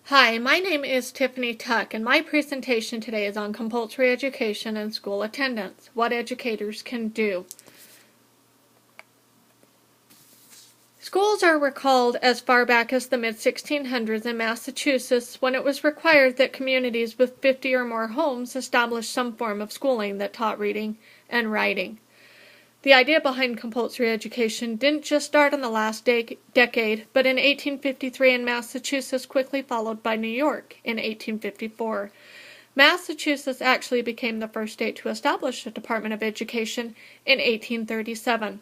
Hi, my name is Tiffany Tuck, and my presentation today is on compulsory education and school attendance, what educators can do. Schools are recalled as far back as the mid-1600s in Massachusetts, when it was required that communities with 50 or more homes establish some form of schooling that taught reading and writing. The idea behind compulsory education didn't just start in the last decade, but in 1853 in Massachusetts, quickly followed by New York in 1854. Massachusetts actually became the first state to establish a Department of Education in 1837.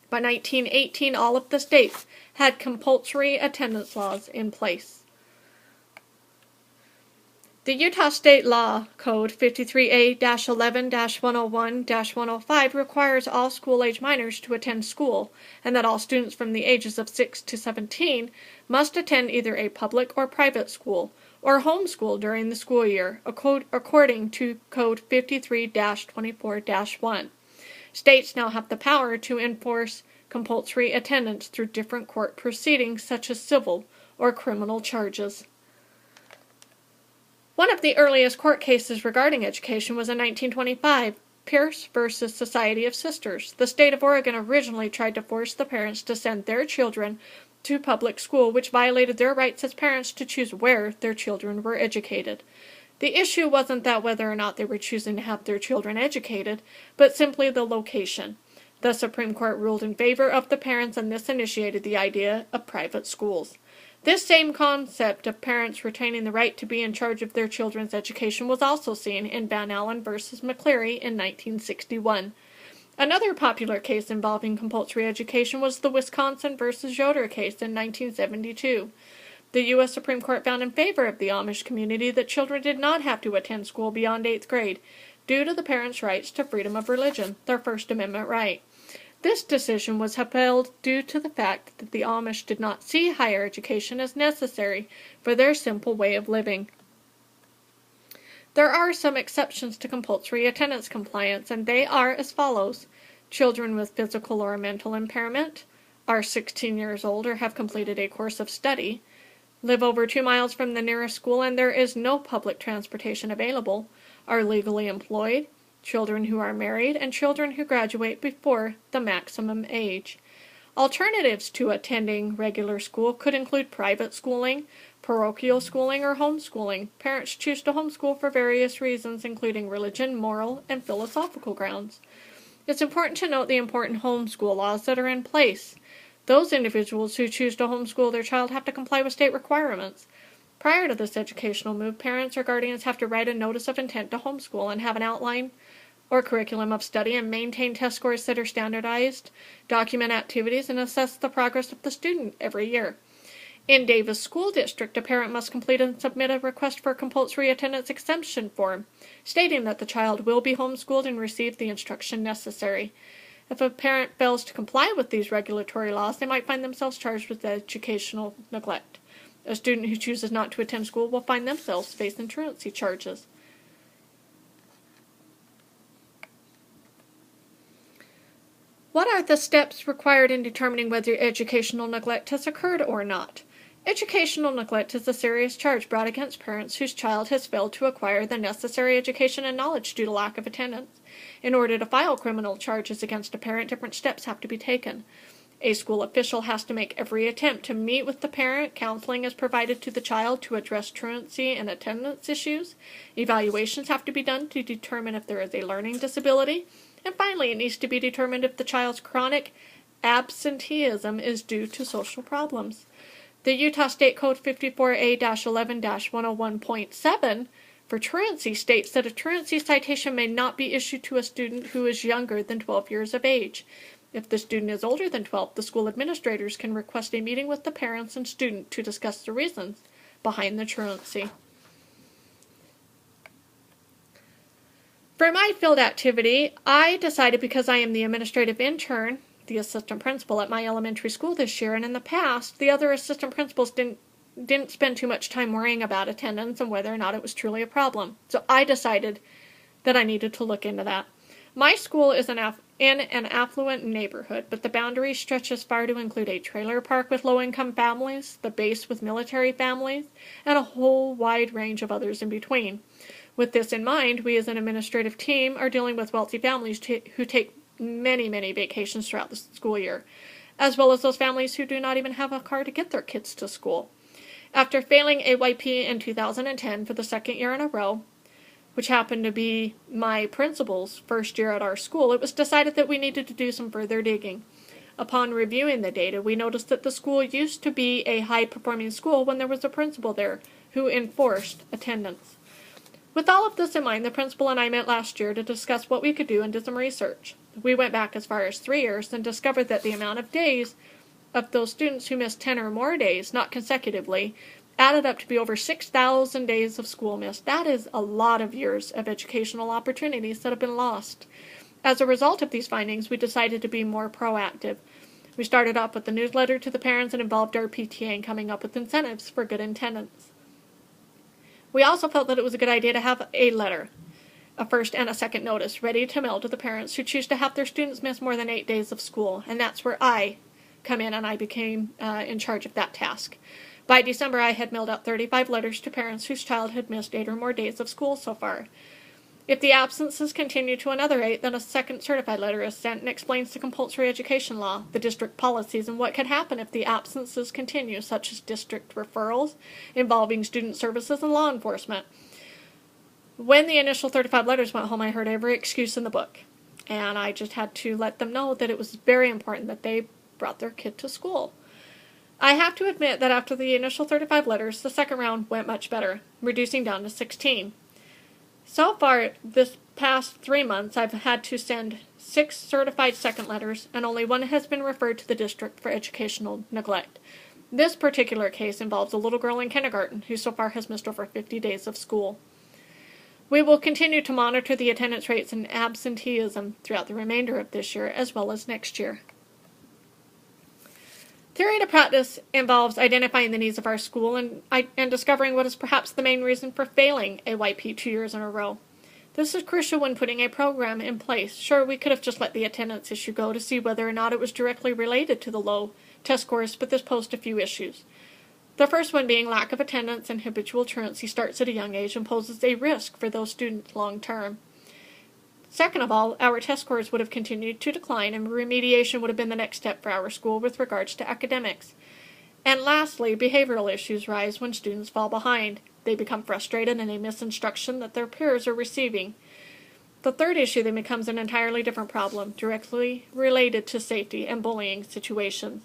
By 1918, all of the states had compulsory attendance laws in place. The Utah State Law Code 53A-11-101-105 requires all school-age minors to attend school, and that all students from the ages of 6 to 17 must attend either a public or private school, or homeschool during the school year, according to Code 53-24-1. States now have the power to enforce compulsory attendance through different court proceedings, such as civil or criminal charges. One of the earliest court cases regarding education was in 1925, Pierce v. Society of Sisters. The state of Oregon originally tried to force the parents to send their children to public school, which violated their rights as parents to choose where their children were educated. The issue wasn't that whether or not they were choosing to have their children educated, but simply the location. The Supreme Court ruled in favor of the parents, and this initiated the idea of private schools. This same concept of parents retaining the right to be in charge of their children's education was also seen in Van Allen v. McCleary in 1961. Another popular case involving compulsory education was the Wisconsin v. Yoder case in 1972. The U.S. Supreme Court found in favor of the Amish community that children did not have to attend school beyond 8th grade due to the parents' rights to freedom of religion, their First Amendment right. This decision was upheld due to the fact that the Amish did not see higher education as necessary for their simple way of living. There are some exceptions to compulsory attendance compliance, and they are as follows. Children with physical or mental impairment, are 16 years old or have completed a course of study, live over 2 miles from the nearest school and there is no public transportation available, are legally employed, children who are married, and children who graduate before the maximum age. Alternatives to attending regular school could include private schooling, parochial schooling, or homeschooling. Parents choose to homeschool for various reasons, including religion, moral, and philosophical grounds. It's important to note the important homeschool laws that are in place. Those individuals who choose to homeschool their child have to comply with state requirements. Prior to this educational move, parents or guardians have to write a notice of intent to homeschool and have an outline or curriculum of study and maintain test scores that are standardized, document activities, and assess the progress of the student every year. In Davis School District, a parent must complete and submit a request for a compulsory attendance exemption form, stating that the child will be homeschooled and receive the instruction necessary. If a parent fails to comply with these regulatory laws, they might find themselves charged with educational neglect. A student who chooses not to attend school will find themselves facing truancy charges. What are the steps required in determining whether educational neglect has occurred or not? Educational neglect is a serious charge brought against parents whose child has failed to acquire the necessary education and knowledge due to lack of attendance. In order to file criminal charges against a parent, different steps have to be taken. A school official has to make every attempt to meet with the parent. Counseling is provided to the child to address truancy and attendance issues. Evaluations have to be done to determine if there is a learning disability. And finally, it needs to be determined if the child's chronic absenteeism is due to social problems. The Utah State Code 54A-11-101.7 for truancy states that a truancy citation may not be issued to a student who is younger than 12 years of age. If the student is older than 12, the school administrators can request a meeting with the parents and student to discuss the reasons behind the truancy. For my field activity, I decided, because I am the administrative intern, the assistant principal at my elementary school this year, and in the past, the other assistant principals didn't spend too much time worrying about attendance and whether or not it was truly a problem. So I decided that I needed to look into that. My school is in in an affluent neighborhood, but the boundary stretches far to include a trailer park with low-income families, the base with military families, and a whole wide range of others in between. With this in mind, we as an administrative team are dealing with wealthy families who take many, many vacations throughout the school year, as well as those families who do not even have a car to get their kids to school. After failing AYP in 2010 for the second year in a row, which happened to be my principal's first year at our school, it was decided that we needed to do some further digging. Upon reviewing the data, we noticed that the school used to be a high-performing school when there was a principal there who enforced attendance. With all of this in mind, the principal and I met last year to discuss what we could do and did some research. We went back as far as 3 years and discovered that the amount of days of those students who missed 10 or more days, not consecutively, added up to be over 6,000 days of school missed. That is a lot of years of educational opportunities that have been lost. As a result of these findings, we decided to be more proactive. We started off with the newsletter to the parents and involved our PTA in coming up with incentives for good attendance. We also felt that it was a good idea to have a letter, a first and a second notice, ready to mail to the parents who choose to have their students miss more than 8 days of school, and that's where I come in, and I became in charge of that task. By December, I had mailed out 35 letters to parents whose child had missed 8 or more days of school so far. If the absences continue to another 8, then a second certified letter is sent and explains the compulsory education law, the district policies, and what could happen if the absences continue, such as district referrals involving student services and law enforcement. When the initial 35 letters went home, I heard every excuse in the book, and I just had to let them know that it was very important that they brought their kid to school. I have to admit that after the initial 35 letters, the second round went much better, reducing down to 16. So far, this past 3 months, I've had to send 6 certified second letters, and only 1 has been referred to the district for educational neglect. This particular case involves a little girl in kindergarten who so far has missed over 50 days of school. We will continue to monitor the attendance rates and absenteeism throughout the remainder of this year as well as next year. Theory to practice involves identifying the needs of our school and discovering what is perhaps the main reason for failing AYP 2 years in a row. This is crucial when putting a program in place. Sure, we could have just let the attendance issue go to see whether or not it was directly related to the low test scores, but this posed a few issues. The first one being lack of attendance and habitual truancy starts at a young age and poses a risk for those students long term. Second of all, our test scores would have continued to decline and remediation would have been the next step for our school with regards to academics. And lastly, behavioral issues rise when students fall behind. They become frustrated and they miss instruction that their peers are receiving. The third issue then becomes an entirely different problem, directly related to safety and bullying situations.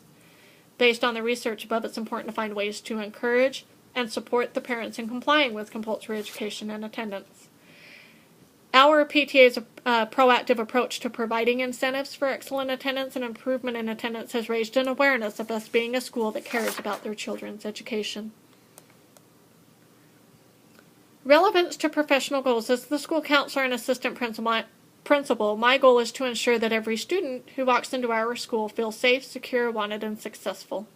Based on the research above, it's important to find ways to encourage and support the parents in complying with compulsory education and attendance. Our PTA's proactive approach to providing incentives for excellent attendance and improvement in attendance has raised an awareness of us being a school that cares about their children's education. Relevance to professional goals. As the school counselor and assistant principal, my goal is to ensure that every student who walks into our school feels safe, secure, wanted, and successful.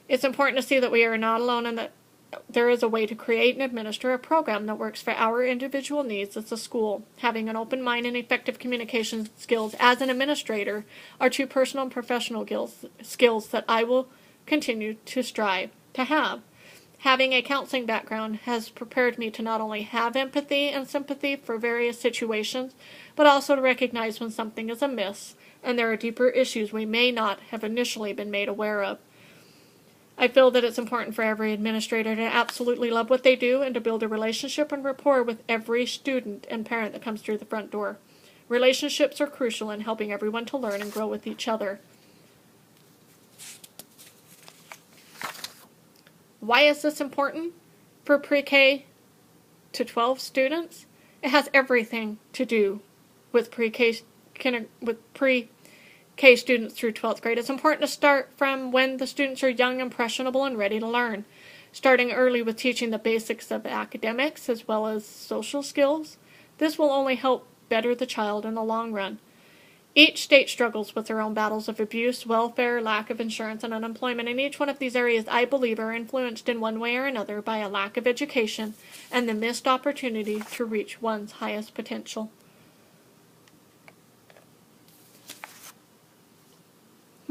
It's important to see that we are not alone and that there is a way to create and administer a program that works for our individual needs as a school. Having an open mind and effective communication skills as an administrator are 2 personal and professional skills that I will continue to strive to have. Having a counseling background has prepared me to not only have empathy and sympathy for various situations, but also to recognize when something is amiss and there are deeper issues we may not have initially been made aware of. I feel that it's important for every administrator to absolutely love what they do and to build a relationship and rapport with every student and parent that comes through the front door. Relationships are crucial in helping everyone to learn and grow with each other. Why is this important for pre-K to 12 students? It has everything to do with pre-K students through 12th grade. It's important to start from when the students are young, impressionable, and ready to learn. Starting early with teaching the basics of academics as well as social skills. This will only help better the child in the long run. Each state struggles with their own battles of abuse, welfare, lack of insurance, and unemployment. In each one of these areas, I believe, are influenced in one way or another by a lack of education and the missed opportunity to reach one's highest potential.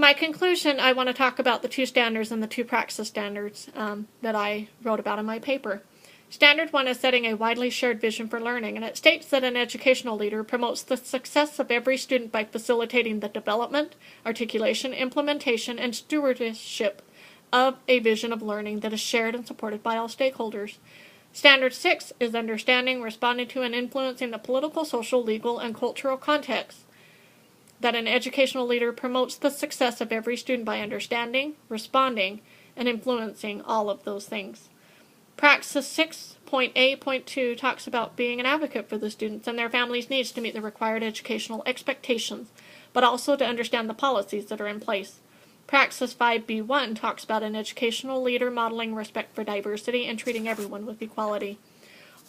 My conclusion, I want to talk about the 2 standards and the 2 praxis standards that I wrote about in my paper. Standard 1 is setting a widely shared vision for learning, and it states that an educational leader promotes the success of every student by facilitating the development, articulation, implementation, and stewardship of a vision of learning that is shared and supported by all stakeholders. Standard 6 is understanding, responding to, and influencing the political, social, legal, and cultural context. That an educational leader promotes the success of every student by understanding, responding, and influencing all of those things. Praxis 6.A.2 talks about being an advocate for the students and their families' needs to meet the required educational expectations, but also to understand the policies that are in place. Praxis 5B1 talks about an educational leader modeling respect for diversity and treating everyone with equality.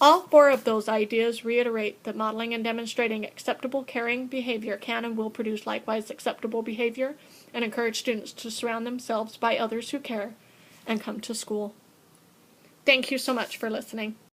All 4 of those ideas reiterate that modeling and demonstrating acceptable caring behavior can and will produce likewise acceptable behavior and encourage students to surround themselves by others who care and come to school. Thank you so much for listening.